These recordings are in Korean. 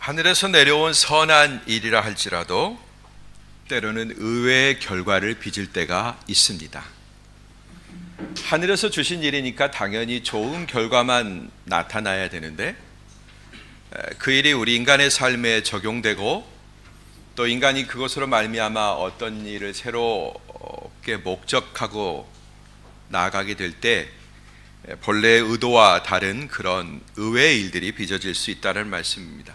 하늘에서 내려온 선한 일이라 할지라도 때로는 의외의 결과를 빚을 때가 있습니다. 하늘에서 주신 일이니까 당연히 좋은 결과만 나타나야 되는데 그 일이 우리 인간의 삶에 적용되고 또 인간이 그것으로 말미암아 어떤 일을 새롭게 목적하고 나아가게 될 때 본래의 의도와 다른 그런 의외의 일들이 빚어질 수 있다는 말씀입니다.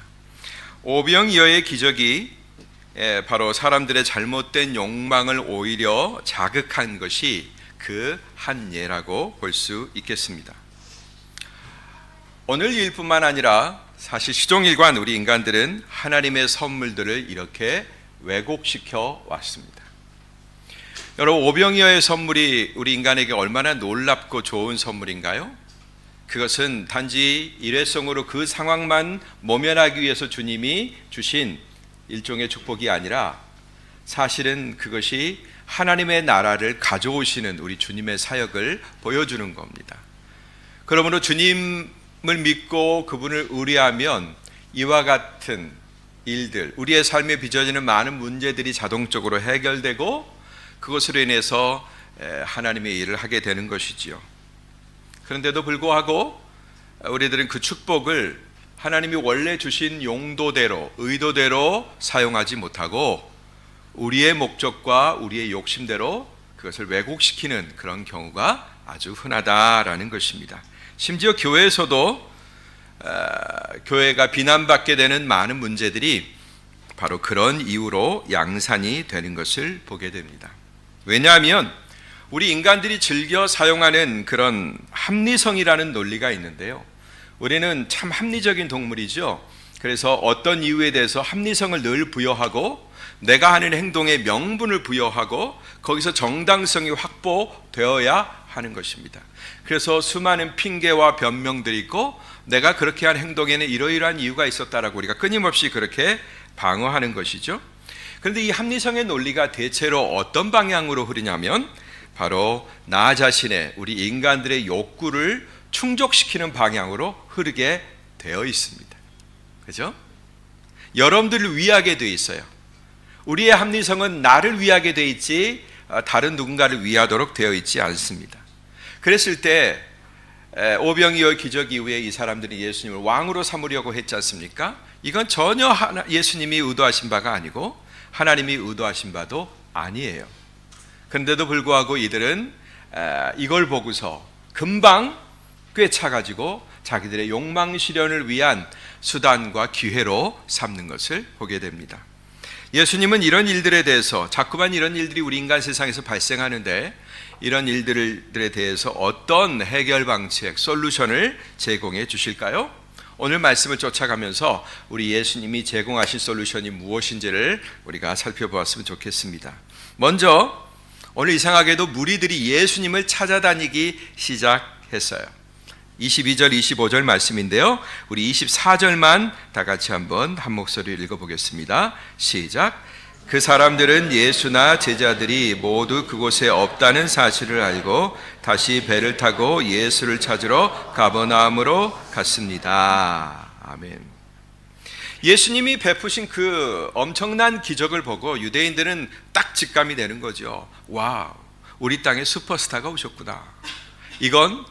오병이어의 기적이 바로 사람들의 잘못된 욕망을 오히려 자극한 것이 그 한 예라고 볼 수 있겠습니다. 오늘 일뿐만 아니라 사실 시종일관 우리 인간들은 하나님의 선물들을 이렇게 왜곡시켜 왔습니다. 여러분, 오병이어의 선물이 우리 인간에게 얼마나 놀랍고 좋은 선물인가요? 그것은 단지 일회성으로 그 상황만 모면하기 위해서 주님이 주신 일종의 축복이 아니라 사실은 그것이 하나님의 나라를 가져오시는 우리 주님의 사역을 보여주는 겁니다. 그러므로 주님을 믿고 그분을 의뢰하면 이와 같은 일들, 우리의 삶에 빚어지는 많은 문제들이 자동적으로 해결되고 그것으로 인해서 하나님의 일을 하게 되는 것이지요. 그런데도 불구하고 우리들은 그 축복을 하나님이 원래 주신 용도대로, 의도대로 사용하지 못하고 우리의 목적과 우리의 욕심대로 그것을 왜곡시키는 그런 경우가 아주 흔하다라는 것입니다. 심지어 교회에서도 교회가 비난받게 되는 많은 문제들이 바로 그런 이유로 양산이 되는 것을 보게 됩니다. 왜냐하면 우리 인간들이 즐겨 사용하는 그런 합리성이라는 논리가 있는데요. 우리는 참 합리적인 동물이죠. 그래서 어떤 이유에 대해서 합리성을 늘 부여하고 내가 하는 행동에 명분을 부여하고 거기서 정당성이 확보되어야 하는 것입니다. 그래서 수많은 핑계와 변명들이 있고 내가 그렇게 한 행동에는 이러이러한 이유가 있었다라고 우리가 끊임없이 그렇게 방어하는 것이죠. 그런데 이 합리성의 논리가 대체로 어떤 방향으로 흐르냐면 바로 나 자신의 우리 인간들의 욕구를 충족시키는 방향으로 흐르게 되어 있습니다. 그죠? 여러분들을 위하게 되어 있어요. 우리의 합리성은 나를 위하게 되어 있지 다른 누군가를 위하도록 되어 있지 않습니다. 그랬을 때 오병이어 기적 이후에 이 사람들이 예수님을 왕으로 삼으려고 했지 않습니까? 이건 전혀 예수님이 의도하신 바가 아니고 하나님이 의도하신 바도 아니에요. 그런데도 불구하고 이들은 이걸 보고서 금방 꿰차가지고 자기들의 욕망 실현을 위한 수단과 기회로 삼는 것을 보게 됩니다. 예수님은 이런 일들에 대해서 자꾸만 이런 일들이 우리 인간 세상에서 발생하는데 이런 일들에 대해서 어떤 해결 방책, 솔루션을 제공해 주실까요? 오늘 말씀을 쫓아가면서 우리 예수님이 제공하신 솔루션이 무엇인지를 우리가 살펴보았으면 좋겠습니다. 먼저 오늘 이상하게도 무리들이 예수님을 찾아다니기 시작했어요. 22절, 25절 말씀인데요. 우리 24절만 다 같이 한번 한 목소리로 읽어보겠습니다. 시작. 그 사람들은 예수나 제자들이 모두 그곳에 없다는 사실을 알고 다시 배를 타고 예수를 찾으러 가버나움으로 갔습니다. 아멘. 예수님이 베푸신 그 엄청난 기적을 보고 유대인들은 딱 직감이 되는 거죠. 와, 우리 땅에 슈퍼스타가 오셨구나. 이건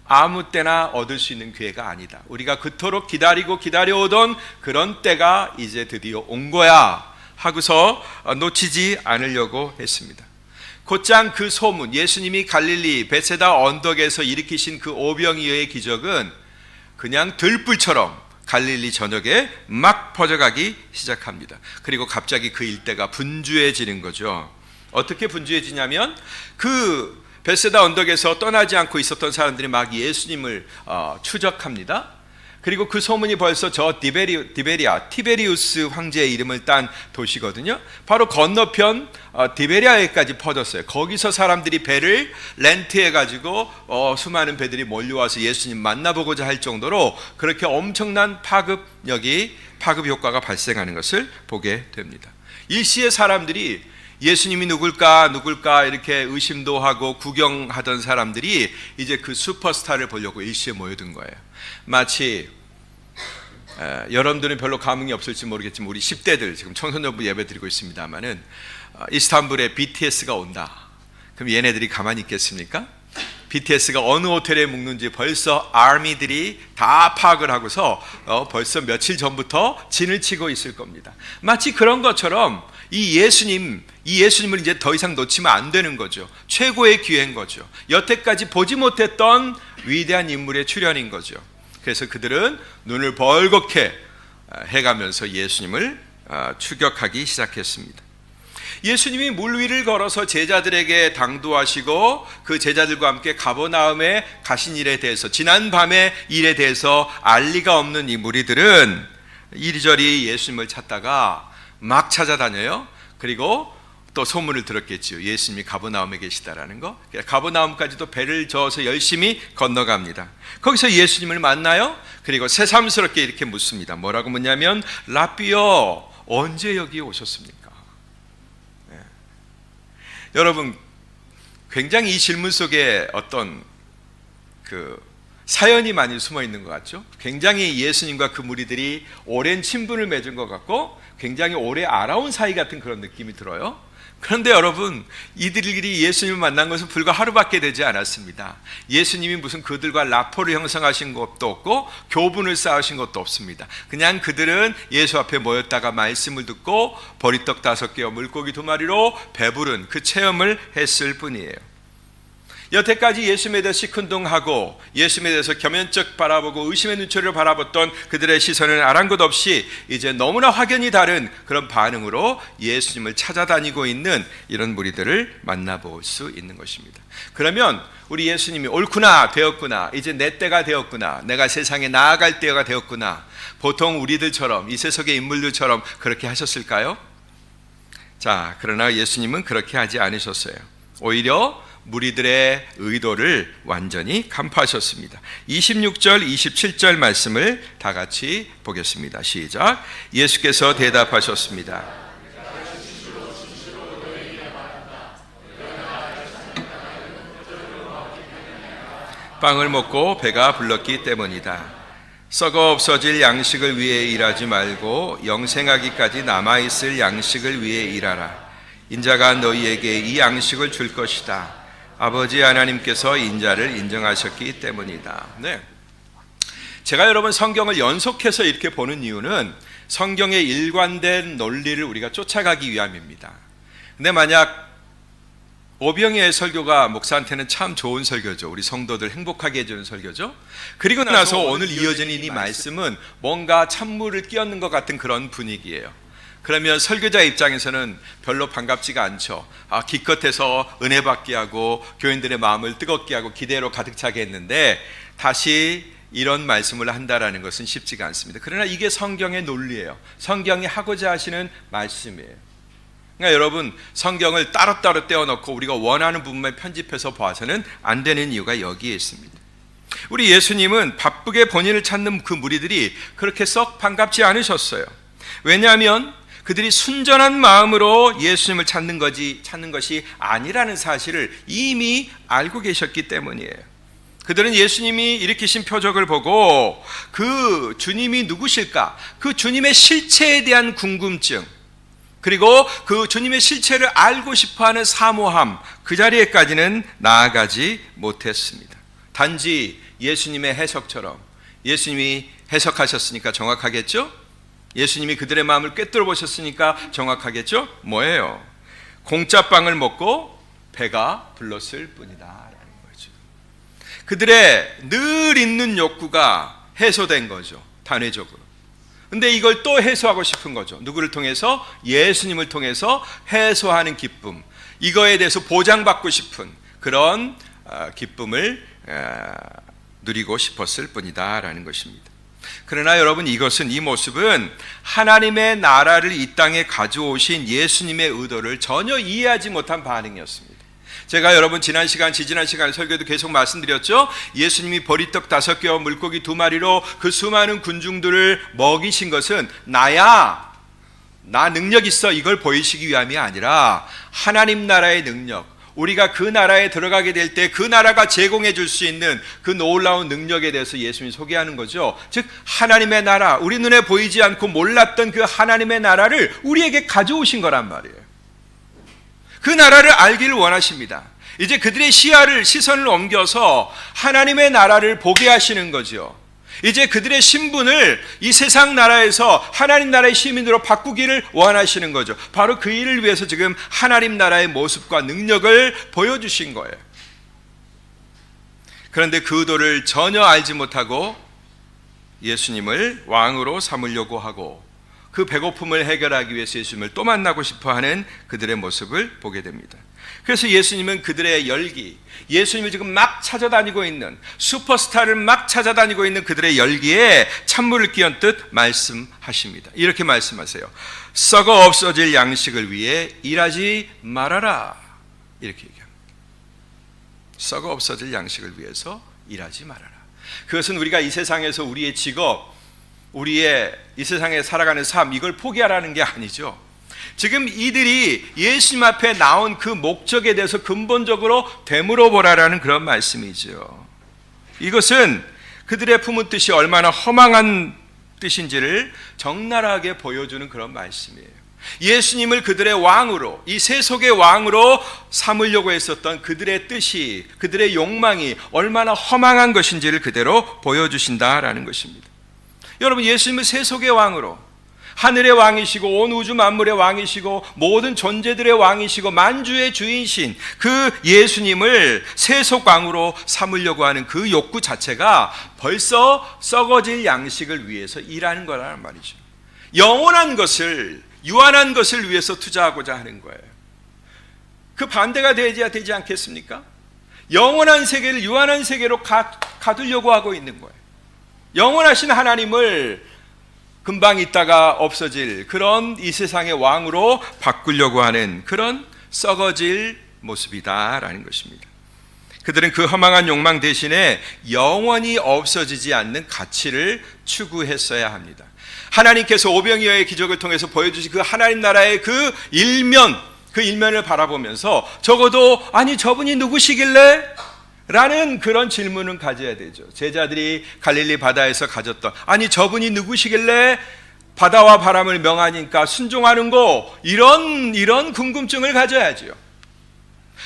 아무 때나 얻을 수 있는 기회가 아니다. 우리가 그토록 기다려오던 그런 때가 이제 드디어 온 거야 하고서 놓치지 않으려고 했습니다. 곧장 그 소문, 예수님이 갈릴리 베세다 언덕에서 일으키신 그 오병이어의 기적은 그냥 들불처럼 갈릴리 전역에 막 퍼져가기 시작합니다. 그리고 갑자기 그 일대가 분주해지는 거죠. 어떻게 분주해지냐면 그 베세다 언덕에서 떠나지 않고 있었던 사람들이 막 예수님을 추적합니다. 그리고 그 소문이 벌써 저 티베리우스 황제의 이름을 딴 도시거든요. 바로 건너편 디베리아에까지 퍼졌어요. 거기서 사람들이 배를 렌트해가지고 수많은 배들이 몰려와서 예수님 만나보고자 할 정도로 그렇게 엄청난 파급 효과가 발생하는 것을 보게 됩니다. 일시에 사람들이 예수님이 누굴까 이렇게 의심도 하고 구경하던 사람들이 이제 그 슈퍼스타를 보려고 일시에 모여든 거예요. 마치 여러분들은 별로 감흥이 없을지 모르겠지만 우리 10대들 지금 청소년부 예배 드리고 있습니다만은 이스탄불에 BTS가 온다. 그럼 얘네들이 가만히 있겠습니까? BTS가 어느 호텔에 묵는지 벌써 아미들이 다 파악을 하고서 벌써 며칠 전부터 진을 치고 있을 겁니다. 마치 그런 것처럼 이 예수님을 이제 더 이상 놓치면 안 되는 거죠. 최고의 기회인 거죠. 여태까지 보지 못했던 위대한 인물의 출현인 거죠. 그래서 그들은 눈을 벌겋게 해가면서 예수님을 추격하기 시작했습니다. 예수님이 물 위를 걸어서 제자들에게 당도하시고 그 제자들과 함께 가버나움에 가신 일에 대해서, 지난 밤의 일에 대해서 알 리가 없는 이 무리들은 이리저리 예수님을 찾다가 막 찾아다녀요. 그리고 또 소문을 들었겠지요. 예수님이 가버나움에 계시다라는 거. 가버나움까지도 배를 저어서 열심히 건너갑니다. 거기서 예수님을 만나요. 그리고 새삼스럽게 이렇게 묻습니다. 뭐라고 묻냐면 라삐여, 언제 여기 오셨습니까? 여러분, 굉장히 이 질문 속에 어떤 사연이 많이 숨어 있는 것 같죠? 굉장히 예수님과 그 무리들이 오랜 친분을 맺은 것 같고 굉장히 오래 알아온 사이 같은 그런 느낌이 들어요. 그런데 여러분, 이들끼리 예수님을 만난 것은 불과 하루밖에 되지 않았습니다. 예수님이 무슨 그들과 라포를 형성하신 것도 없고 교분을 쌓으신 것도 없습니다. 그냥 그들은 예수 앞에 모였다가 말씀을 듣고 보리떡 5개와 물고기 2마리로 배부른 그 체험을 했을 뿐이에요. 여태까지 예수님에 대해서 시큰둥하고 예수님에 대해서 겸연쩍 바라보고 의심의 눈초리를 바라봤던 그들의 시선은 아랑곳 없이 이제 너무나 확연히 다른 그런 반응으로 예수님을 찾아다니고 있는 이런 무리들을 만나볼 수 있는 것입니다. 그러면 우리 예수님이 옳구나, 되었구나, 이제 내 때가 되었구나, 내가 세상에 나아갈 때가 되었구나, 보통 우리들처럼 이 세속의 인물들처럼 그렇게 하셨을까요? 자, 그러나 예수님은 그렇게 하지 않으셨어요. 오히려 무리들의 의도를 완전히 간파하셨습니다. 26절, 27절 말씀을 다 같이 보겠습니다. 시작. 예수께서 대답하셨습니다. 빵을 먹고 배가 불렀기 때문이다. 썩어 없어질 양식을 위해 일하지 말고 영생하기까지 남아있을 양식을 위해 일하라. 인자가 너희에게 이 양식을 줄 것이다. 아버지 하나님께서 인자를 인정하셨기 때문이다. 네. 제가 여러분 성경을 연속해서 이렇게 보는 이유는 성경의 일관된 논리를 우리가 쫓아가기 위함입니다. 근데 만약 오병이어의 설교가 목사한테는 참 좋은 설교죠. 우리 성도들 행복하게 해주는 설교죠. 그리고 나서 오늘 이어지는 이 말씀은 뭔가 찬물을 끼얹는 것 같은 그런 분위기예요. 그러면 설교자 입장에서는 별로 반갑지가 않죠. 기껏해서 은혜 받게 하고 교인들의 마음을 뜨겁게 하고 기대로 가득 차게 했는데 다시 이런 말씀을 한다라는 것은 쉽지가 않습니다. 그러나 이게 성경의 논리예요. 성경이 하고자 하시는 말씀이에요. 그러니까 여러분, 성경을 따로따로 떼어놓고 우리가 원하는 부분만 편집해서 봐서는 안 되는 이유가 여기에 있습니다. 우리 예수님은 바쁘게 본인을 찾는 그 무리들이 그렇게 썩 반갑지 않으셨어요. 왜냐하면 그들이 순전한 마음으로 예수님을 찾는 것이 아니라는 사실을 이미 알고 계셨기 때문이에요. 그들은 예수님이 일으키신 표적을 보고 그 주님이 누구실까? 그 주님의 실체에 대한 궁금증, 그리고 그 주님의 실체를 알고 싶어하는 사모함, 그 자리에까지는 나아가지 못했습니다. 단지 예수님의 해석처럼, 예수님이 해석하셨으니까 정확하겠죠? 예수님이 그들의 마음을 꿰뚫어 보셨으니까 정확하겠죠? 뭐예요? 공짜 빵을 먹고 배가 불렀을 뿐이다 라는 거죠. 그들의 늘 있는 욕구가 해소된 거죠. 단회적으로. 근데 이걸 또 해소하고 싶은 거죠. 누구를 통해서? 예수님을 통해서 해소하는 기쁨, 이거에 대해서 보장받고 싶은 그런 기쁨을 누리고 싶었을 뿐이다 라는 것입니다. 그러나 여러분, 이 모습은 하나님의 나라를 이 땅에 가져오신 예수님의 의도를 전혀 이해하지 못한 반응이었습니다. 제가 여러분 지지난 시간 설교도 계속 말씀드렸죠. 예수님이 보리떡 5개와 물고기 2마리로 그 수많은 군중들을 먹이신 것은 나야, 나 능력 있어, 이걸 보이시기 위함이 아니라 하나님 나라의 능력, 우리가 그 나라에 들어가게 될 때 그 나라가 제공해 줄 수 있는 그 놀라운 능력에 대해서 예수님이 소개하는 거죠. 즉 하나님의 나라, 우리 눈에 보이지 않고 몰랐던 그 하나님의 나라를 우리에게 가져오신 거란 말이에요. 그 나라를 알기를 원하십니다. 이제 그들의 시선을 옮겨서 하나님의 나라를 보게 하시는 거죠. 이제 그들의 신분을 이 세상 나라에서 하나님 나라의 시민으로 바꾸기를 원하시는 거죠. 바로 그 일을 위해서 지금 하나님 나라의 모습과 능력을 보여주신 거예요. 그런데 그 의도를 전혀 알지 못하고 예수님을 왕으로 삼으려고 하고 그 배고픔을 해결하기 위해서 예수님을 또 만나고 싶어하는 그들의 모습을 보게 됩니다. 그래서 예수님은 그들의 열기, 예수님을 지금 막 찾아다니고 있는, 슈퍼스타를 막 찾아다니고 있는 그들의 열기에 찬물을 끼얹듯 말씀하십니다. 이렇게 말씀하세요. 썩어 없어질 양식을 위해 일하지 말아라. 이렇게 얘기합니다. 썩어 없어질 양식을 위해서 일하지 말아라. 그것은 우리가 이 세상에서 우리의 직업, 우리의 이 세상에 살아가는 삶, 이걸 포기하라는 게 아니죠. 지금 이들이 예수님 앞에 나온 그 목적에 대해서 근본적으로 되물어 보라라는 그런 말씀이죠. 이것은 그들의 품은 뜻이 얼마나 허망한 뜻인지를 적나라하게 보여주는 그런 말씀이에요. 예수님을 그들의 왕으로, 이 세속의 왕으로 삼으려고 했었던 그들의 뜻이, 그들의 욕망이 얼마나 허망한 것인지를 그대로 보여주신다라는 것입니다. 여러분, 예수님은 세속의 왕으로, 하늘의 왕이시고 온 우주 만물의 왕이시고 모든 존재들의 왕이시고 만주의 주인신 그 예수님을 세속 왕으로 삼으려고 하는 그 욕구 자체가 벌써 썩어질 양식을 위해서 일하는 거라는 말이죠. 영원한 것을, 유한한 것을 위해서 투자하고자 하는 거예요. 그 반대가 되지 않겠습니까? 영원한 세계를 유한한 세계로 가두려고 하고 있는 거예요. 영원하신 하나님을 금방 있다가 없어질 그런 이 세상의 왕으로 바꾸려고 하는 그런 썩어질 모습이다라는 것입니다. 그들은 그 허망한 욕망 대신에 영원히 없어지지 않는 가치를 추구했어야 합니다. 하나님께서 오병이어의 기적을 통해서 보여주신 그 하나님 나라의 그 일면을 바라보면서 적어도 아니 저분이 누구시길래? 라는 그런 질문은 가져야 되죠. 제자들이 갈릴리 바다에서 가졌던 아니 저분이 누구시길래 바다와 바람을 명하니까 순종하는 거 이런 궁금증을 가져야죠.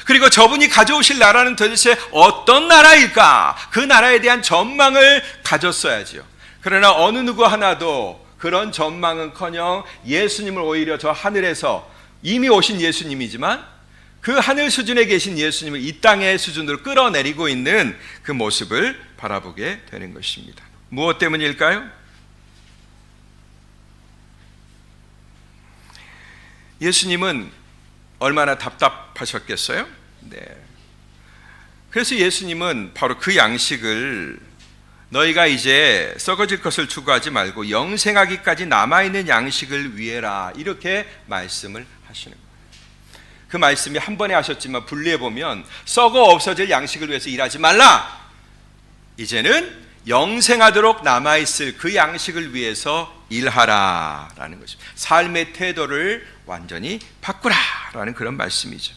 그리고 저분이 가져오실 나라는 도대체 어떤 나라일까? 그 나라에 대한 전망을 가졌어야죠. 그러나 어느 누구 하나도 그런 전망은커녕 예수님을 오히려 저 하늘에서 이미 오신 예수님이지만 그 하늘 수준에 계신 예수님을 이 땅의 수준으로 끌어내리고 있는 그 모습을 바라보게 되는 것입니다. 무엇 때문일까요? 예수님은 얼마나 답답하셨겠어요? 네. 그래서 예수님은 바로 그 양식을 너희가 이제 썩어질 것을 추구하지 말고 영생하기까지 남아있는 양식을 위해라 이렇게 말씀을 하시는 거예요. 그 말씀이 한 번에 하셨지만 분리해보면 썩어 없어질 양식을 위해서 일하지 말라. 이제는 영생하도록 남아있을 그 양식을 위해서 일하라라는 것입니다. 삶의 태도를 완전히 바꾸라라는 그런 말씀이죠.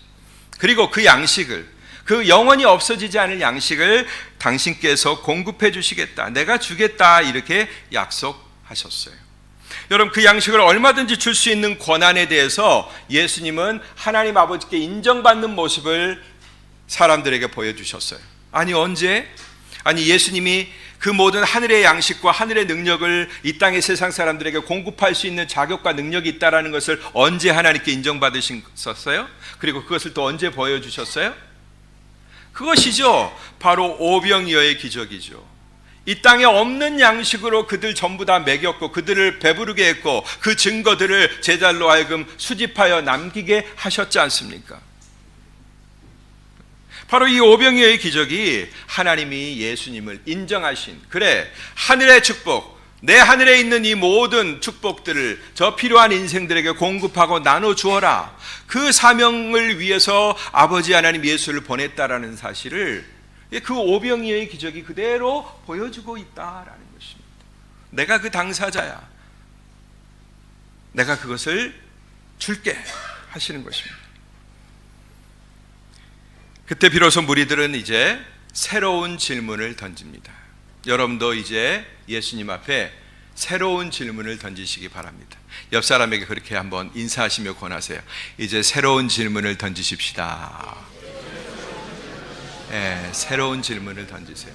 그리고 그 양식을, 그 영원히 없어지지 않을 양식을 당신께서 공급해 주시겠다, 내가 주겠다 이렇게 약속하셨어요. 여러분, 그 양식을 얼마든지 줄 수 있는 권한에 대해서 예수님은 하나님 아버지께 인정받는 모습을 사람들에게 보여주셨어요. 아니 언제? 아니 예수님이 그 모든 하늘의 양식과 하늘의 능력을 이 땅의 세상 사람들에게 공급할 수 있는 자격과 능력이 있다는 것을 언제 하나님께 인정받으셨어요? 그리고 그것을 또 언제 보여주셨어요? 그것이죠. 바로 오병이어의 기적이죠. 이 땅에 없는 양식으로 그들 전부 다 먹였고 그들을 배부르게 했고 그 증거들을 제자로 하여금 수집하여 남기게 하셨지 않습니까? 바로 이 오병이어의 기적이 하나님이 예수님을 인정하신, 그래 하늘의 축복, 내 하늘에 있는 이 모든 축복들을 저 필요한 인생들에게 공급하고 나눠주어라, 그 사명을 위해서 아버지 하나님 예수를 보냈다라는 사실을 그 오병이어의 기적이 그대로 보여주고 있다라는 것입니다. 내가 그 당사자야, 내가 그것을 줄게 하시는 것입니다. 그때 비로소 무리들은 이제 새로운 질문을 던집니다. 여러분도 이제 예수님 앞에 새로운 질문을 던지시기 바랍니다. 옆 사람에게 그렇게 한번 인사하시며 권하세요. 이제 새로운 질문을 던지십시다. 네, 새로운 질문을 던지세요.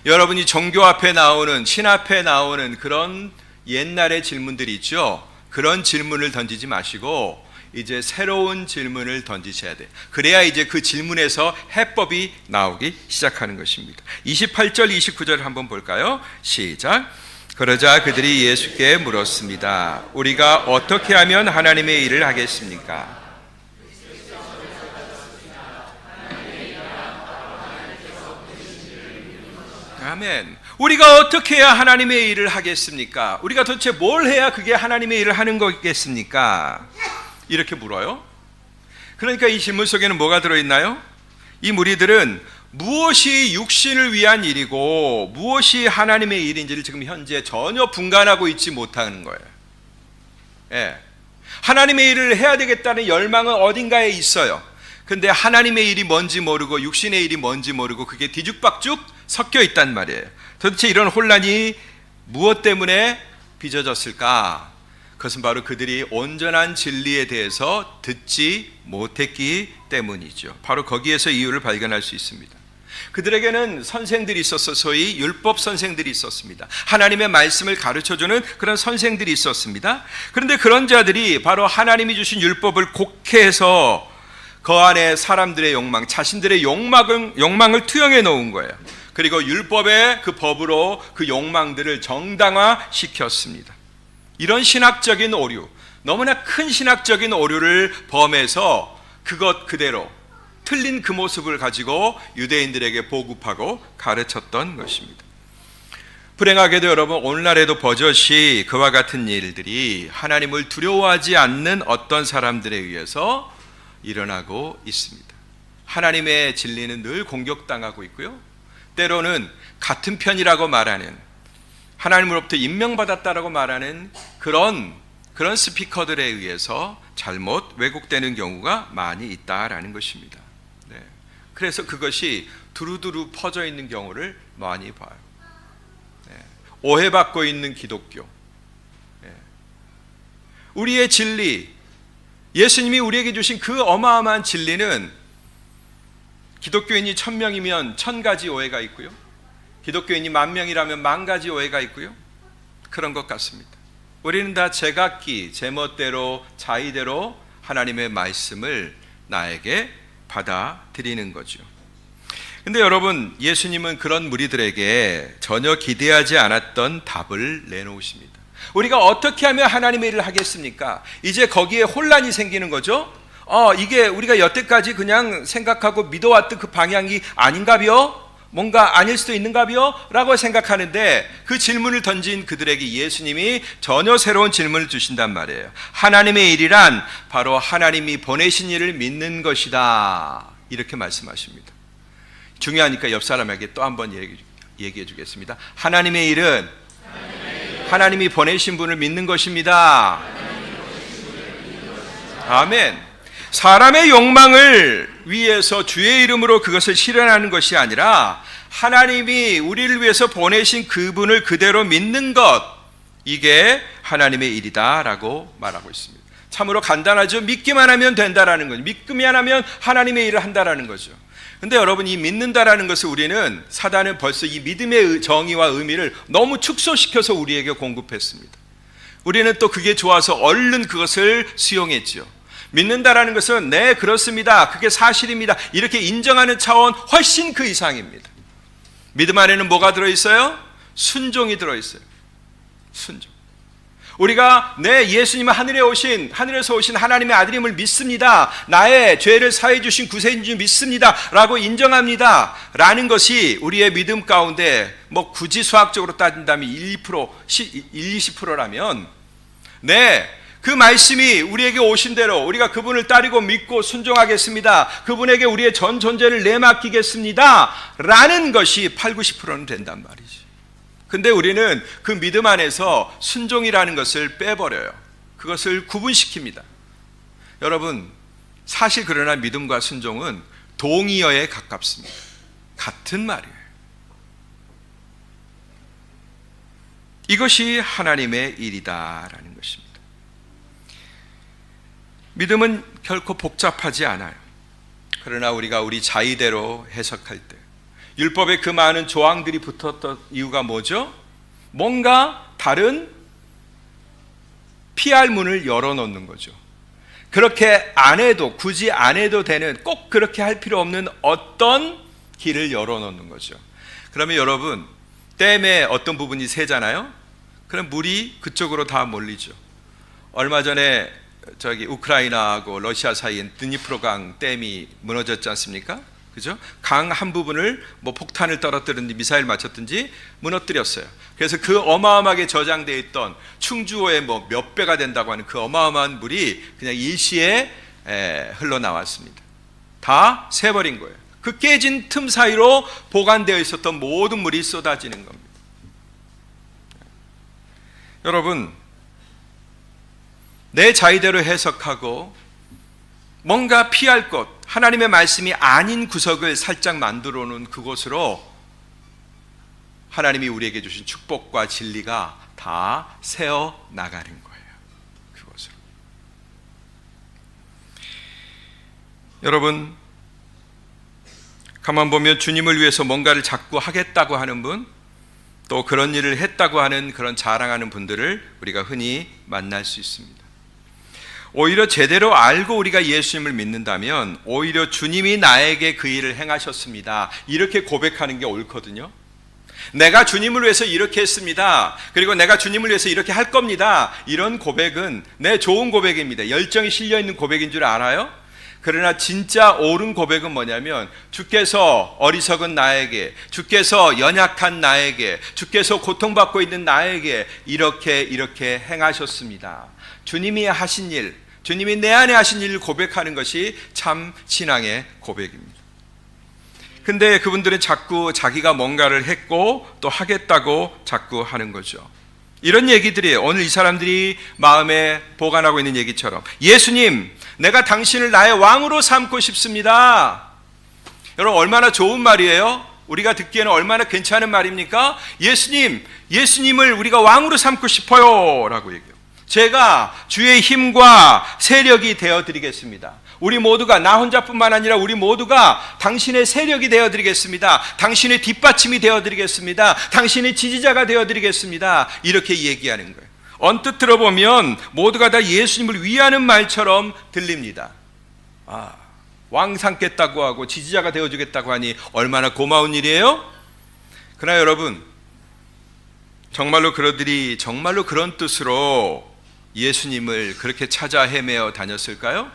여러분이 종교 앞에 나오는, 신 앞에 나오는 그런 옛날의 질문들이 있죠. 그런 질문을 던지지 마시고 이제 새로운 질문을 던지셔야 돼요. 그래야 이제 그 질문에서 해법이 나오기 시작하는 것입니다. 28절 29절 한번 볼까요? 시작. 그러자 그들이 예수께 물었습니다. 우리가 어떻게 하면 하나님의 일을 하겠습니까? 아멘. 우리가 어떻게 해야 하나님의 일을 하겠습니까? 우리가 도대체 뭘 해야 그게 하나님의 일을 하는 거겠습니까? 이렇게 물어요. 그러니까 이 질문 속에는 뭐가 들어있나요? 이 무리들은 무엇이 육신을 위한 일이고 무엇이 하나님의 일인지를 지금 현재 전혀 분간하고 있지 못하는 거예요. 예. 하나님의 일을 해야 되겠다는 열망은 어딘가에 있어요. 근데 하나님의 일이 뭔지 모르고 육신의 일이 뭔지 모르고 그게 뒤죽박죽 섞여 있단 말이에요. 도대체 이런 혼란이 무엇 때문에 빚어졌을까? 그것은 바로 그들이 온전한 진리에 대해서 듣지 못했기 때문이죠. 바로 거기에서 이유를 발견할 수 있습니다. 그들에게는 선생들이 있었어. 소위 율법 선생들이 있었습니다. 하나님의 말씀을 가르쳐주는 그런 선생들이 있었습니다. 그런데 그런 자들이 바로 하나님이 주신 율법을 곡해해서 그 안에 사람들의 욕망, 자신들의 욕망을 투영해 놓은 거예요. 그리고 율법의 그 법으로 그 욕망들을 정당화시켰습니다. 이런 신학적인 오류, 너무나 큰 신학적인 오류를 범해서 그것 그대로 틀린 그 모습을 가지고 유대인들에게 보급하고 가르쳤던 것입니다. 불행하게도 여러분, 오늘날에도 버젓이 그와 같은 일들이 하나님을 두려워하지 않는 어떤 사람들에 의해서 일어나고 있습니다. 하나님의 진리는 늘 공격당하고 있고요, 때로는 같은 편이라고 말하는, 하나님으로부터 임명받았다라고 말하는 그런 스피커들에 의해서 잘못 왜곡되는 경우가 많이 있다라는 것입니다. 네. 그래서 그것이 두루두루 퍼져 있는 경우를 많이 봐요. 네. 오해받고 있는 기독교, 네. 우리의 진리, 예수님이 우리에게 주신 그 어마어마한 진리는 기독교인이 1000명이면 1000가지 오해가 있고요, 기독교인이 10,000명이라면 10,000가지 오해가 있고요, 그런 것 같습니다. 우리는 다 제각기 제멋대로 자의대로 하나님의 말씀을 나에게 받아들이는 거죠. 근데 여러분, 예수님은 그런 무리들에게 전혀 기대하지 않았던 답을 내놓으십니다. 우리가 어떻게 하면 하나님의 일을 하겠습니까? 이제 거기에 혼란이 생기는 거죠. 이게 우리가 여태까지 그냥 생각하고 믿어왔던 그 방향이 아닌가벼? 뭔가 아닐 수도 있는가벼? 라고 생각하는데 그 질문을 던진 그들에게 예수님이 전혀 새로운 질문을 주신단 말이에요. 하나님의 일이란 바로 하나님이 보내신 일을 믿는 것이다, 이렇게 말씀하십니다. 중요하니까 옆 사람에게 또 한번 얘기해 주겠습니다. 하나님의 일은 하나님이 보내신 분을 믿는 것입니다. 아멘. 사람의 욕망을 위해서 주의 이름으로 그것을 실현하는 것이 아니라 하나님이 우리를 위해서 보내신 그분을 그대로 믿는 것, 이게 하나님의 일이다라고 말하고 있습니다. 참으로 간단하죠. 믿기만 하면 된다라는 거죠. 믿기만 하면 하나님의 일을 한다라는 거죠. 근데 여러분, 이 믿는다라는 것을 우리는, 사단은 벌써 이 믿음의 정의와 의미를 너무 축소시켜서 우리에게 공급했습니다. 우리는 또 그게 좋아서 얼른 그것을 수용했죠. 믿는다라는 것은 네, 그렇습니다, 그게 사실입니다, 이렇게 인정하는 차원 훨씬 그 이상입니다. 믿음 안에는 뭐가 들어있어요? 순종이 들어있어요. 순종. 우리가 네, 예수님은 하늘에서 오신 하나님의 아들임을 믿습니다, 나의 죄를 사해 주신 구세주인 줄 믿습니다 라고 인정합니다 라는 것이 우리의 믿음 가운데 뭐 굳이 수학적으로 따진다면 1-20%라면 네, 그 말씀이 우리에게 오신 대로 우리가 그분을 따르고 믿고 순종하겠습니다, 그분에게 우리의 전 존재를 내맡기겠습니다 라는 것이 80-90%는 된단 말이지. 근데 우리는 그 믿음 안에서 순종이라는 것을 빼버려요. 그것을 구분시킵니다. 여러분, 사실 그러나 믿음과 순종은 동의어에 가깝습니다. 같은 말이에요. 이것이 하나님의 일이다라는 것입니다. 믿음은 결코 복잡하지 않아요. 그러나 우리가 우리 자의대로 해석할 때 율법에 그 많은 조항들이 붙었던 이유가 뭐죠? 뭔가 다른 피할 문을 열어놓는 거죠. 그렇게 안 해도, 굳이 안 해도 되는, 꼭 그렇게 할 필요 없는 어떤 길을 열어놓는 거죠. 그러면 여러분, 댐의 어떤 부분이 새잖아요? 그럼 물이 그쪽으로 다 몰리죠. 얼마 전에 우크라이나하고 러시아 사이에 드니프로강 댐이 무너졌지 않습니까? 그죠? 강 한 부분을 폭탄을 떨어뜨렸는지 미사일 맞췄든지 무너뜨렸어요. 그래서 그 어마어마하게 저장되어 있던 충주호의 몇 배가 된다고 하는 그 어마어마한 물이 그냥 일시에 흘러나왔습니다. 다 새버린 거예요. 그 깨진 틈 사이로 보관되어 있었던 모든 물이 쏟아지는 겁니다. 여러분, 내 자의대로 해석하고 뭔가 피할 것, 하나님의 말씀이 아닌 구석을 살짝 만들어 놓은 그곳으로 하나님이 우리에게 주신 축복과 진리가 다 새어 나가는 거예요. 그곳으로. 여러분, 가만 보면 주님을 위해서 뭔가를 자꾸 하겠다고 하는 분, 또 그런 일을 했다고 하는 그런 자랑하는 분들을 우리가 흔히 만날 수 있습니다. 오히려 제대로 알고 우리가 예수님을 믿는다면 오히려 주님이 나에게 그 일을 행하셨습니다, 이렇게 고백하는 게 옳거든요. 내가 주님을 위해서 이렇게 했습니다, 그리고 내가 주님을 위해서 이렇게 할 겁니다, 이런 고백은 좋은 고백입니다. 열정이 실려있는 고백인 줄 알아요? 그러나 진짜 옳은 고백은 뭐냐면 주께서 어리석은 나에게, 주께서 연약한 나에게, 주께서 고통받고 있는 나에게 이렇게 행하셨습니다. 주님이 하신 일, 주님이 내 안에 하신 일을 고백하는 것이 참 신앙의 고백입니다. 근데 그분들은 자꾸 자기가 뭔가를 했고 또 하겠다고 자꾸 하는 거죠. 이런 얘기들이에요. 오늘 이 사람들이 마음에 보관하고 있는 얘기처럼, 예수님, 내가 당신을 나의 왕으로 삼고 싶습니다. 여러분, 얼마나 좋은 말이에요? 우리가 듣기에는 얼마나 괜찮은 말입니까? 예수님을 우리가 왕으로 삼고 싶어요 라고 얘기해요. 제가 주의 힘과 세력이 되어드리겠습니다. 우리 모두가, 나 혼자뿐만 아니라 우리 모두가 당신의 세력이 되어드리겠습니다. 당신의 뒷받침이 되어드리겠습니다. 당신의 지지자가 되어드리겠습니다. 이렇게 얘기하는 거예요. 언뜻 들어보면 모두가 다 예수님을 위하는 말처럼 들립니다. 왕 삼겠다고 하고 지지자가 되어주겠다고 하니 얼마나 고마운 일이에요? 그러나 여러분, 정말로 그들이 정말로 그런 뜻으로 예수님을 그렇게 찾아 헤매어 다녔을까요?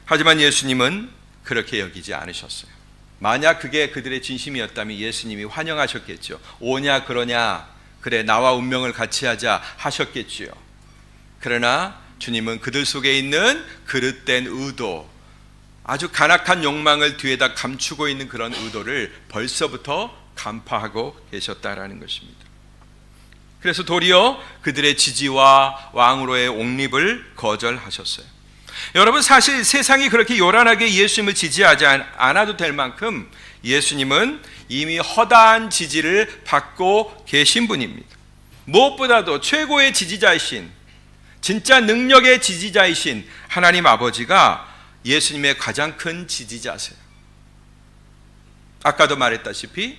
하지만 예수님은 그렇게 여기지 않으셨어요. 만약 그게 그들의 진심이었다면 예수님이 환영하셨겠죠. 오냐 그러냐, 그래 나와 운명을 같이 하자 하셨겠지요. 그러나 주님은 그들 속에 있는 그릇된 의도, 아주 간악한 욕망을 뒤에다 감추고 있는 그런 의도를 벌써부터 간파하고 계셨다라는 것입니다. 그래서 도리어 그들의 지지와 왕으로의 옹립을 거절하셨어요. 여러분, 사실 세상이 그렇게 요란하게 예수님을 지지하지 않아도 될 만큼 예수님은 이미 허다한 지지를 받고 계신 분입니다. 무엇보다도 최고의 지지자이신, 진짜 능력의 지지자이신 하나님 아버지가 예수님의 가장 큰 지지자세요. 아까도 말했다시피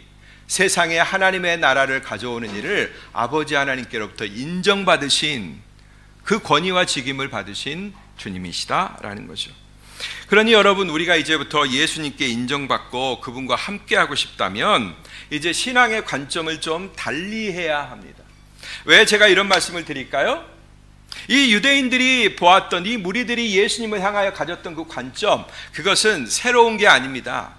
세상에 하나님의 나라를 가져오는 일을 아버지 하나님께로부터 인정받으신, 그 권위와 직임을 받으신 주님이시다라는 거죠. 그러니 여러분, 우리가 이제부터 예수님께 인정받고 그분과 함께하고 싶다면 이제 신앙의 관점을 좀 달리해야 합니다. 왜 제가 이런 말씀을 드릴까요? 이 유대인들이 보았던, 이 무리들이 예수님을 향하여 가졌던 그 관점, 그것은 새로운 게 아닙니다.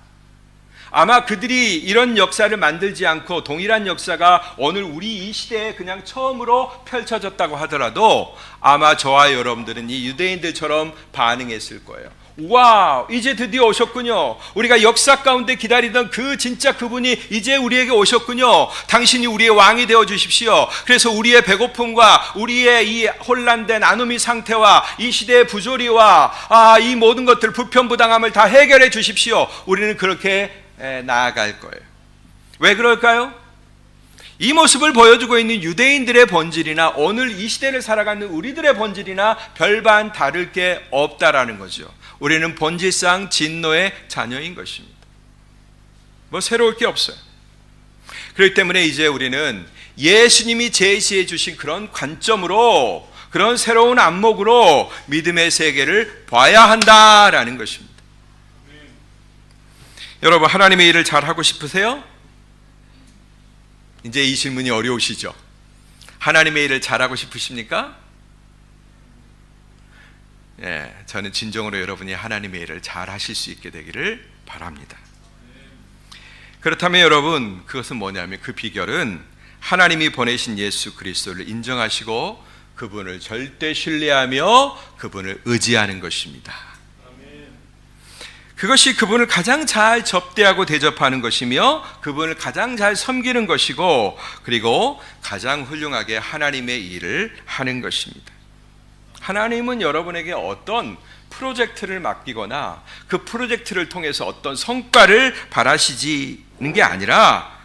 아마 그들이 이런 역사를 만들지 않고 동일한 역사가 오늘 우리 이 시대에 그냥 처음으로 펼쳐졌다고 하더라도 아마 저와 여러분들은 이 유대인들처럼 반응했을 거예요. 와, 이제 드디어 오셨군요. 우리가 역사 가운데 기다리던 그 진짜 그분이 이제 우리에게 오셨군요. 당신이 우리의 왕이 되어 주십시오. 그래서 우리의 배고픔과 우리의 이 혼란된 아노미 상태와 이 시대의 부조리와 이 모든 것들, 불편부당함을 다 해결해 주십시오. 우리는 그렇게 나아갈 거예요. 왜 그럴까요? 이 모습을 보여주고 있는 유대인들의 본질이나 오늘 이 시대를 살아가는 우리들의 본질이나 별반 다를 게 없다라는 거죠. 우리는 본질상 진노의 자녀인 것입니다. 뭐 새로울 게 없어요. 그렇기 때문에 이제 우리는 예수님이 제시해 주신 그런 관점으로, 그런 새로운 안목으로 믿음의 세계를 봐야 한다라는 것입니다. 여러분, 하나님의 일을 잘하고 싶으세요? 이제 이 질문이 어려우시죠? 하나님의 일을 잘하고 싶으십니까? 저는 진정으로 여러분이 하나님의 일을 잘하실 수 있게 되기를 바랍니다. 그렇다면 여러분, 그것은 뭐냐면 그 비결은 하나님이 보내신 예수 그리스도를 인정하시고 그분을 절대 신뢰하며 그분을 의지하는 것입니다. 그것이 그분을 가장 잘 접대하고 대접하는 것이며 그분을 가장 잘 섬기는 것이고, 그리고 가장 훌륭하게 하나님의 일을 하는 것입니다. 하나님은 여러분에게 어떤 프로젝트를 맡기거나 그 프로젝트를 통해서 어떤 성과를 바라시는 게 아니라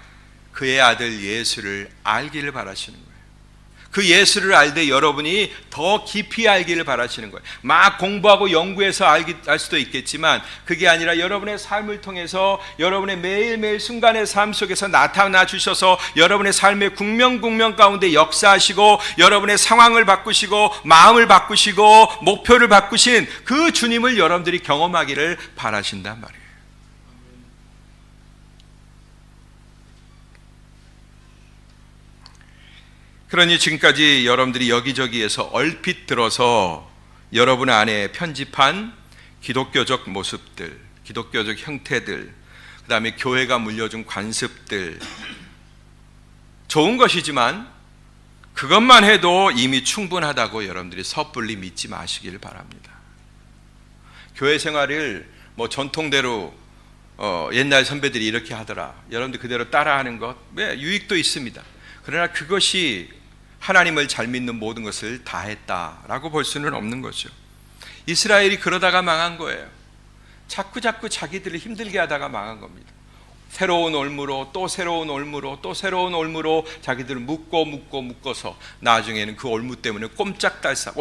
그의 아들 예수를 알기를 바라시는 거예요. 그 예수를 알 때 여러분이 더 깊이 알기를 바라시는 거예요. 막 공부하고 연구해서 알 수도 있겠지만 그게 아니라 여러분의 삶을 통해서 여러분의 매일매일 순간의 삶 속에서 나타나 주셔서 여러분의 삶의 국면 가운데 역사하시고 여러분의 상황을 바꾸시고 마음을 바꾸시고 목표를 바꾸신 그 주님을 여러분들이 경험하기를 바라신단 말이에요. 그러니 지금까지 여러분들이 여기저기에서 얼핏 들어서 여러분 안에 편집한 기독교적 모습들, 기독교적 형태들, 그 다음에 교회가 물려준 관습들, 좋은 것이지만 그것만 해도 이미 충분하다고 여러분들이 섣불리 믿지 마시기를 바랍니다. 교회 생활을 뭐 전통대로 옛날 선배들이 이렇게 하더라, 여러분들 그대로 따라하는 것, 유익도 있습니다. 그러나 그것이 하나님을 잘 믿는 모든 것을 다 했다라고 볼 수는 없는 거죠. 이스라엘이 그러다가 망한 거예요. 자꾸 자기들을 힘들게 하다가 망한 겁니다. 새로운 올무로 또 새로운 올무로 또 새로운 올무로 자기들을 묶어서 나중에는 그 올무 때문에 꼼짝달싹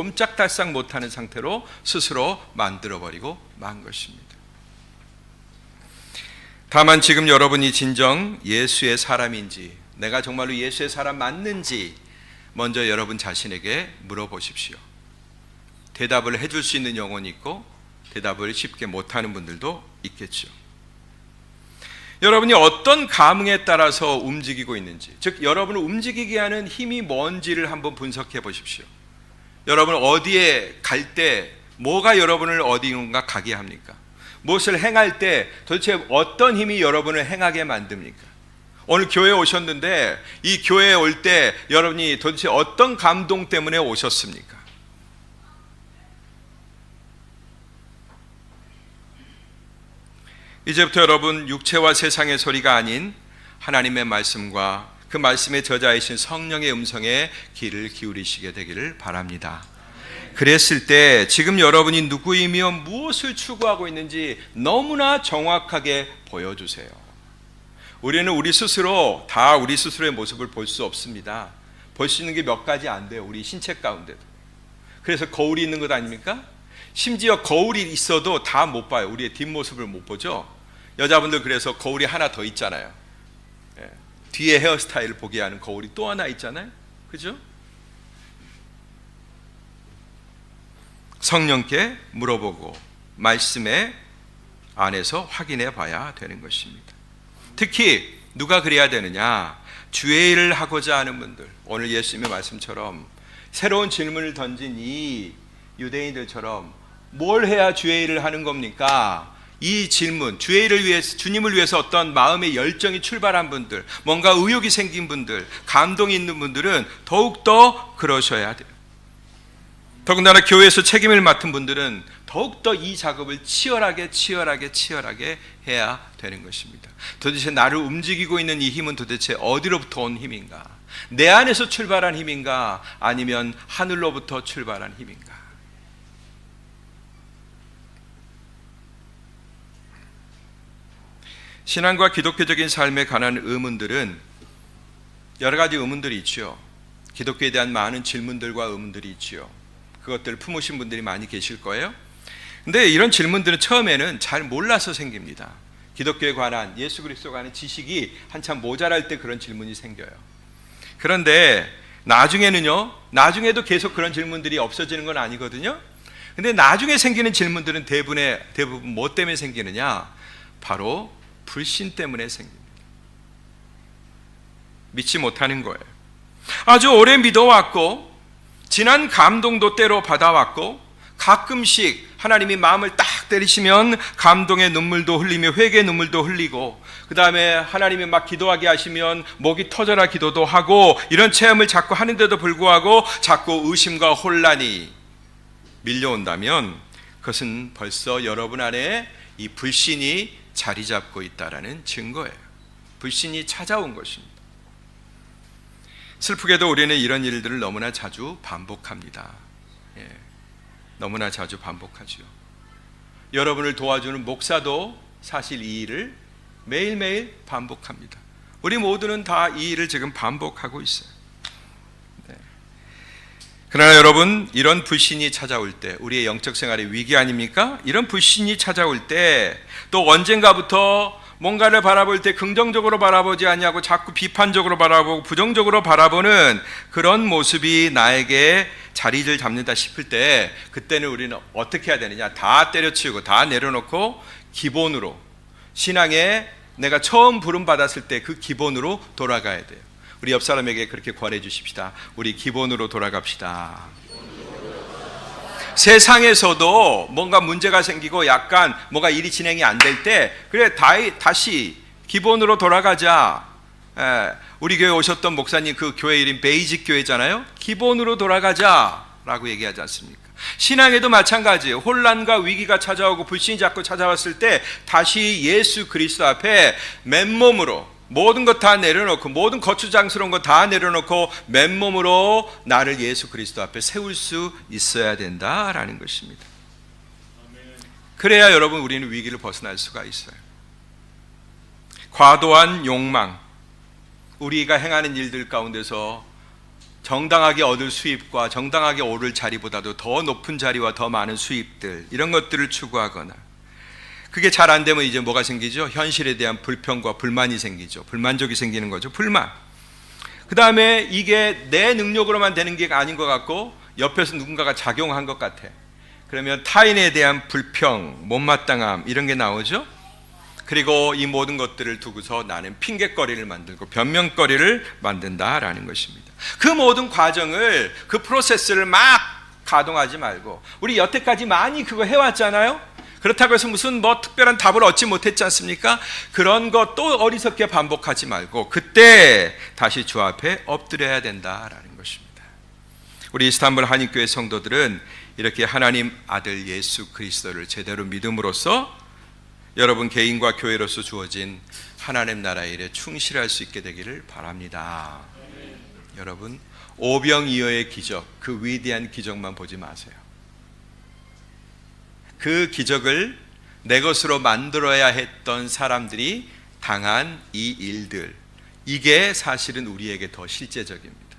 못하는 상태로 스스로 만들어버리고 만 것입니다. 다만 지금 여러분이 진정 예수의 사람인지, 내가 정말로 예수의 사람 맞는지 먼저 여러분 자신에게 물어보십시오. 대답을 해줄 수 있는 영혼이 있고 대답을 쉽게 못하는 분들도 있겠죠. 여러분이 어떤 감흥에 따라서 움직이고 있는지, 즉 여러분을 움직이게 하는 힘이 뭔지를 한번 분석해 보십시오. 여러분 어디에 갈 때 뭐가 여러분을 어디론가 가게 합니까? 무엇을 행할 때 도대체 어떤 힘이 여러분을 행하게 만듭니까? 오늘 교회에 오셨는데 이 교회에 올 때 여러분이 도대체 어떤 감동 때문에 오셨습니까? 이제부터 여러분 육체와 세상의 소리가 아닌 하나님의 말씀과 그 말씀의 저자이신 성령의 음성에 귀를 기울이시게 되기를 바랍니다. 그랬을 때 지금 여러분이 누구이며 무엇을 추구하고 있는지 너무나 정확하게 보여주세요. 우리는 우리 스스로의 모습을 볼 수 없습니다. 볼 수 있는 게 몇 가지 안 돼요. 우리 신체 가운데도. 그래서 거울이 있는 것 아닙니까? 심지어 거울이 있어도 다 못 봐요. 우리의 뒷모습을 못 보죠. 여자분들 그래서 거울이 하나 더 있잖아요. 뒤에 헤어스타일을 보게 하는 거울이 또 하나 있잖아요. 그죠? 성령께 물어보고 말씀의 안에서 확인해 봐야 되는 것입니다. 특히 누가 그래야 되느냐? 주의 일을 하고자 하는 분들, 오늘 예수님의 말씀처럼 새로운 질문을 던진 이 유대인들처럼 뭘 해야 주의 일을 하는 겁니까? 이 질문, 주의 일을 위해서, 주님을 위해서 어떤 마음의 열정이 출발한 분들, 뭔가 의욕이 생긴 분들, 감동이 있는 분들은 더욱더 그러셔야 돼요. 더군다나 교회에서 책임을 맡은 분들은 더욱더 이 작업을 치열하게 해야 되는 것입니다. 도대체 나를 움직이고 있는 이 힘은 도대체 어디로부터 온 힘인가? 내 안에서 출발한 힘인가? 아니면 하늘로부터 출발한 힘인가? 신앙과 기독교적인 삶에 관한 의문들은 여러 가지 의문들이 있죠. 기독교에 대한 많은 질문들과 의문들이 있죠. 그것들을 품으신 분들이 많이 계실 거예요. 근데 이런 질문들은 처음에는 잘 몰라서 생깁니다. 기독교에 관한, 예수 그리스도에 관한 지식이 한참 모자랄 때 그런 질문이 생겨요. 그런데 나중에도 계속 그런 질문들이 없어지는 건 아니거든요. 근데 나중에 생기는 질문들은 대부분 뭐 때문에 생기느냐? 바로 불신 때문에 생깁니다. 믿지 못하는 거예요. 아주 오래 믿어왔고 진한 감동도 때로 받아왔고 가끔씩 하나님이 마음을 딱 때리시면 감동의 눈물도 흘리며 회개의 눈물도 흘리고, 그 다음에 하나님이 막 기도하게 하시면 목이 터져라 기도도 하고, 이런 체험을 자꾸 하는데도 불구하고 자꾸 의심과 혼란이 밀려온다면 그것은 벌써 여러분 안에 이 불신이 자리 잡고 있다는 증거예요. 불신이 찾아온 것입니다. 슬프게도 우리는 이런 일들을 너무나 자주 반복합니다. 너무나 자주 반복하죠. 여러분을 도와주는 목사도 사실 이 일을 매일매일 반복합니다. 우리 모두는 다 이 일을 지금 반복하고 있어요. 그러나 여러분, 이런 불신이 찾아올 때 우리의 영적 생활의 위기 아닙니까? 이런 불신이 찾아올 때 또 언젠가부터 뭔가를 바라볼 때 긍정적으로 바라보지 않냐고 자꾸 비판적으로 바라보고 부정적으로 바라보는 그런 모습이 나에게 자리를 잡는다 싶을 때, 그때는 우리는 어떻게 해야 되느냐? 다 때려치우고 다 내려놓고 기본으로, 신앙에 내가 처음 부름 받았을 때 그 기본으로 돌아가야 돼요. 우리 옆 사람에게 그렇게 권해 주십시다. 우리 기본으로 돌아갑시다. 세상에서도 뭔가 문제가 생기고 약간 뭔가 일이 진행이 안 될 때, 그래 다시 기본으로 돌아가자. 우리 교회 오셨던 목사님 그 교회 이름 베이직 교회잖아요. 기본으로 돌아가자라고 얘기하지 않습니까? 신앙에도 마찬가지예요. 혼란과 위기가 찾아오고 불신이 자꾸 찾아왔을 때 다시 예수 그리스도 앞에 맨몸으로 모든 것 다 내려놓고, 모든 거추장스러운 것 다 내려놓고 맨몸으로 나를 예수 그리스도 앞에 세울 수 있어야 된다라는 것입니다. 그래야 여러분, 우리는 위기를 벗어날 수가 있어요. 과도한 욕망, 우리가 행하는 일들 가운데서 정당하게 얻을 수입과 정당하게 오를 자리보다도 더 높은 자리와 더 많은 수입들, 이런 것들을 추구하거나, 그게 잘 안 되면 이제 뭐가 생기죠? 현실에 대한 불평과 불만이 생기죠. 불만족이 생기는 거죠. 불만. 그 다음에 이게 내 능력으로만 되는 게 아닌 것 같고 옆에서 누군가가 작용한 것 같아. 그러면 타인에 대한 불평, 못마땅함, 이런 게 나오죠. 그리고 이 모든 것들을 두고서 나는 핑계거리를 만들고 변명거리를 만든다라는 것입니다. 그 모든 과정을, 그 프로세스를 막 가동하지 말고, 우리 여태까지 많이 그거 해왔잖아요. 그렇다고 해서 무슨 특별한 답을 얻지 못했지 않습니까? 그런 것 또 어리석게 반복하지 말고 그때 다시 주 앞에 엎드려야 된다라는 것입니다. 우리 이스탄불 한인교회 성도들은 이렇게 하나님 아들 예수 그리스도를 제대로 믿음으로써 여러분 개인과 교회로서 주어진 하나님 나라의 일에 충실할 수 있게 되기를 바랍니다. 여러분, 오병이어의 기적, 그 위대한 기적만 보지 마세요. 그 기적을 내 것으로 만들어야 했던 사람들이 당한 이 일들, 이게 사실은 우리에게 더 실제적입니다.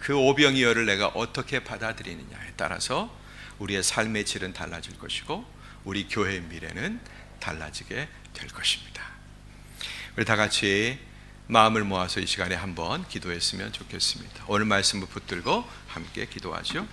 그 오병이어를 내가 어떻게 받아들이느냐에 따라서 우리의 삶의 질은 달라질 것이고 우리 교회의 미래는 달라지게 될 것입니다. 우리 다 같이 마음을 모아서 이 시간에 한번 기도했으면 좋겠습니다. 오늘 말씀을 붙들고 함께 기도하죠.